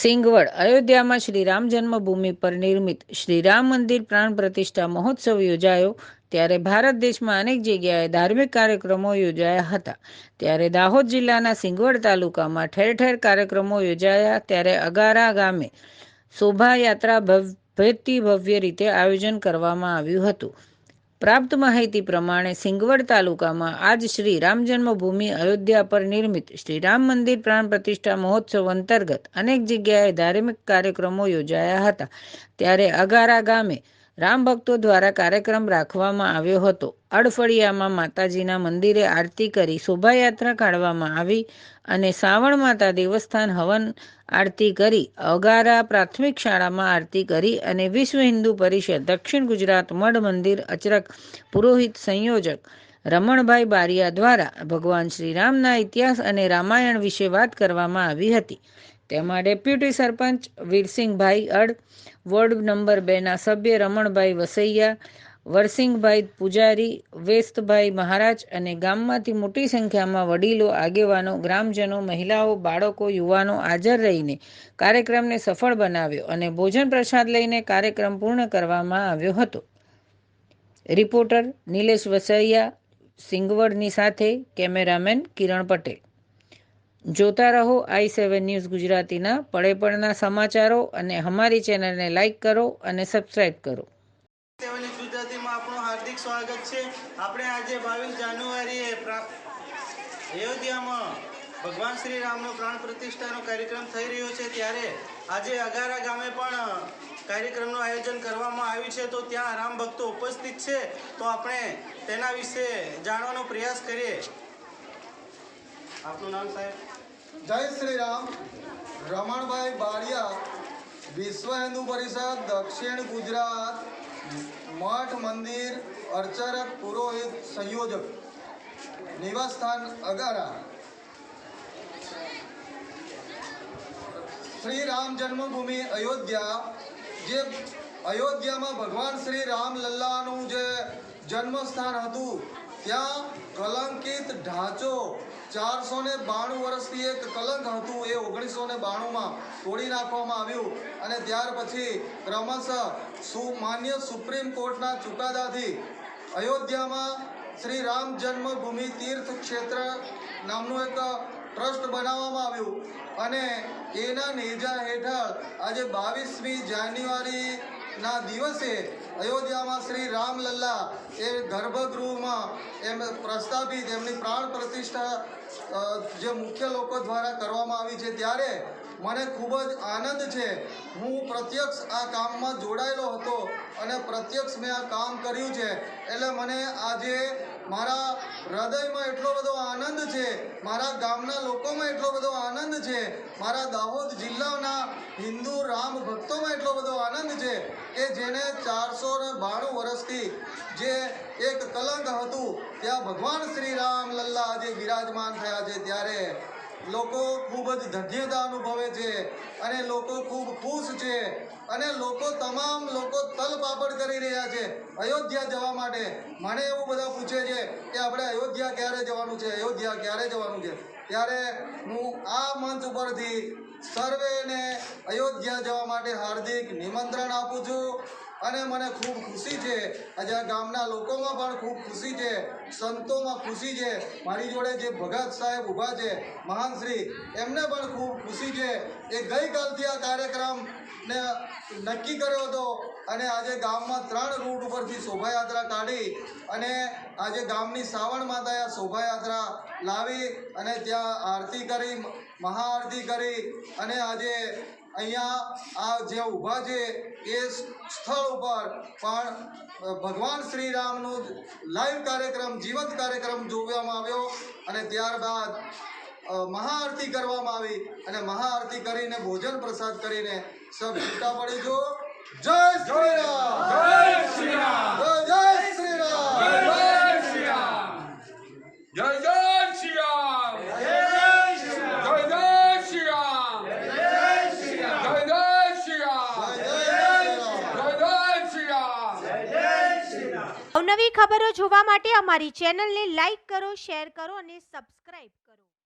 સિંગવડ અયોધ્યામાં શ્રી રામ જન્મભૂમિ પર નિર્મિત શ્રી રામ મંદિર પ્રાણ પ્રતિષ્ઠા મહોત્સવ યોજાયો ત્યારે ભારત દેશમાં અનેક જગ્યાએ ધાર્મિક કાર્યક્રમો યોજાયા હતા। ત્યારે દાહોદ જિલ્લાના સિંગવડ તાલુકામાં ઠેર ઠેર કાર્યક્રમો યોજાયા। ત્યારે અગારા ગામે શોભાયાત્રા ભવ્ય રીતે આયોજન કરવામાં આવ્યું હતું। પ્રાપ્ત માહિતી પ્રમાણે સિંગવડ તાલુકામાં આજ શ્રી રામ જન્મભૂમિ અયોધ્યા પર નિર્મિત શ્રી રામ મંદિર પ્રાણ પ્રતિષ્ઠા મહોત્સવ અંતર્ગત અનેક જગ્યાએ ધાર્મિક કાર્યક્રમો યોજાયા હતા। ત્યારે અગારા ગામે રામ ભક્તો દ્વારા કાર્યક્રમ રાખવામાં આવ્યો હતો। અડફળિયામાં માતાજીના મંદિરે આરતી કરી શોભાયાત્રા કાઢવામાં આવી અને સાવણ માતા દેવસ્થાન હવન આરતી કરી, અગારા પ્રાથમિક શાળામાં આરતી કરી અને વિશ્વ હિન્દુ પરિષદ દક્ષિણ ગુજરાત મઢ મંદિર અચરક પુરોહિત સંયોજક રમણભાઈ બારિયા દ્વારા ભગવાન શ્રી રામના ઇતિહાસ અને રામાયણ વિશે વાત કરવામાં આવી હતી। તેમાં ડેપ્યુટી સરપંચ વીરસિંહભાઈ અડ, વોર્ડ નંબર 2ના સભ્ય રમણભાઈ વસૈયા, વરસિંહભાઈ પૂજારી, વેસ્તભાઈ મહારાજ અને ગામમાંથી મોટી સંખ્યામાં વડીલો, આગેવાનો, ગ્રામજનો, મહિલાઓ, બાળકો, યુવાનો હાજર રહીને કાર્યક્રમને સફળ બનાવ્યો અને ભોજન પ્રસાદ લઈને કાર્યક્રમ પૂર્ણ કરવામાં આવ્યો હતો। રિપોર્ટર નિલેશ વસૈયા સિંગવડની સાથે કેમેરામેન કિરણ પટેલ। જોતા રહો i7 ન્યૂઝ ગુજરાતીના પળે પળના સમાચારો અને અમારી ચેનલને લાઇક કરો અને સબસ્ક્રાઇબ કરો। ગુજરાતીમાં આપણું હાર્દિક સ્વાગત છે। આપણે આજે 22 જાન્યુઆરીએ અયોધ્યામાં ભગવાન શ્રી રામનો પ્રાણ પ્રતિષ્ઠાનો કાર્યક્રમ થઈ રહ્યો છે। ત્યારે આજે અગારા ગામે પણ કાર્યક્રમનું આયોજન કરવામાં આવ્યું છે। તો ત્યાં રામ ભક્તો ઉપસ્થિત છે, તો આપણે તેના વિશે જાણવાનો પ્રયાસ કરીએ। આપનું નામ સાહેબ? જય શ્રી રામ। રમણભાઈ બારિયા, વિશ્વ હિન્દુ પરિષદ દક્ષિણ ગુજરાત મઠ મંદિર અર્ચક પુરોહિત સંયોજક, નિવાસસ્થાન અગારા। શ્રી રામ જન્મભૂમિ અયોધ્યા, જે અયોધ્યામાં ભગવાન શ્રી રામ લલ્લાનું જે જન્મસ્થાન હતું, ત્યાં કલંકિત ઢાંચો 492 વર્ષથી એક કલંક હતું, એ 1992માં તોડી નાખવામાં આવ્યું અને ત્યાર પછી ક્રમશઃ માન્ય સુપ્રીમ કોર્ટના ચુકાદાથી અયોધ્યામાં શ્રી રામ જન્મભૂમિ તીર્થ ક્ષેત્ર નામનું એક ટ્રસ્ટ બનાવવામાં આવ્યું અને એના નેજા હેઠળ આજે 22મી જાન્યુઆરીના દિવસે અયોધ્યામાં શ્રી રામલલ્લા એ ગર્ભગૃહમાં એમ પ્રસ્થાપિત એમની પ્રાણ પ્રતિષ્ઠા જે મુખ્ય લોકો દ્વારા કરવામાં આવી છે। ત્યારે મને ખૂબ જ આનંદ છે। હું પ્રત્યક્ષ આ કામમાં જોડાયેલો હતો અને પ્રત્યક્ષ મેં આ કામ કર્યું છે, એટલે મને આજે મારા હૃદયમાં એટલો બધો આનંદ છે, મારા ગામના લોકોમાં એટલો બધો આનંદ છે, મારા દાહોદ જિલ્લાના હિન્દુ રામ ભક્તોમાં એટલો બધો આનંદ છે કે જેને 492 વર્ષથી જે એક કલંક હતું, ત્યાં ભગવાન શ્રી રામ લલ્લા આજે વિરાજમાન થયા છે। ત્યારે લોકો ખૂબ જ ધન્યતા અનુભવે છે અને લોકો ખૂબ ખુશ છે અને તમામ લોકો તલપાપડ કરી રહ્યા છે અયોધ્યા જવા માટે। મને એવું બધા પૂછે છે કે આપણે અયોધ્યા ક્યારે જવાનું છે, અયોધ્યા ક્યારે જવાનું છે? ત્યારે હું આ મંચ ઉપરથી સર્વેને અયોધ્યા જવા માટે હાર્દિક નિમંત્રણ આપું છું અને મને ખૂબ ખુશી છે। આજે આ ગામના લોકોમાં પણ ખૂબ ખુશી છે, સંતોમાં ખુશી છે, મારી જોડે જે ભગત સાહેબ ઊભા છે મહાનશ્રી, એમને પણ ખૂબ ખુશી છે। એ ગઈકાલથી આ કાર્યક્રમને નક્કી કર્યો હતો અને આજે ગામમાં 3 રૂટ ઉપરથી શોભાયાત્રા કાઢી અને આજે ગામની સાવણ માતાએ શોભાયાત્રા લાવી અને ત્યાં આરતી કરી, મહાઆરતી કરી અને આજે અહીંયા આ જે ઊભા છે એ સ્થળ ઉપર પણ ભગવાન શ્રી રામનો લાઈવ કાર્યક્રમ, જીવંત કાર્યક્રમ જોવામાં આવ્યો અને ત્યારબાદ મહાઆરતી કરવામાં આવી અને મહાઆરતી કરીને ભોજન પ્રસાદ કરીને સબ છૂટા પડીશું। જય શ્રી રામ, જય શ્રી રામ, જય શ્રી રામ, જય શ્રી રામ, જય જય શ્રી રામ, જય શ્રી રામ, જય શ્રી રામ, જય જય શ્રી રામ, જય જય શ્રી રામ। અવનવી ખબરો જોવા માટે અમારી ચેનલને લાઈક કરો, શેર કરો અને સબસ્ક્રાઇબ કરો।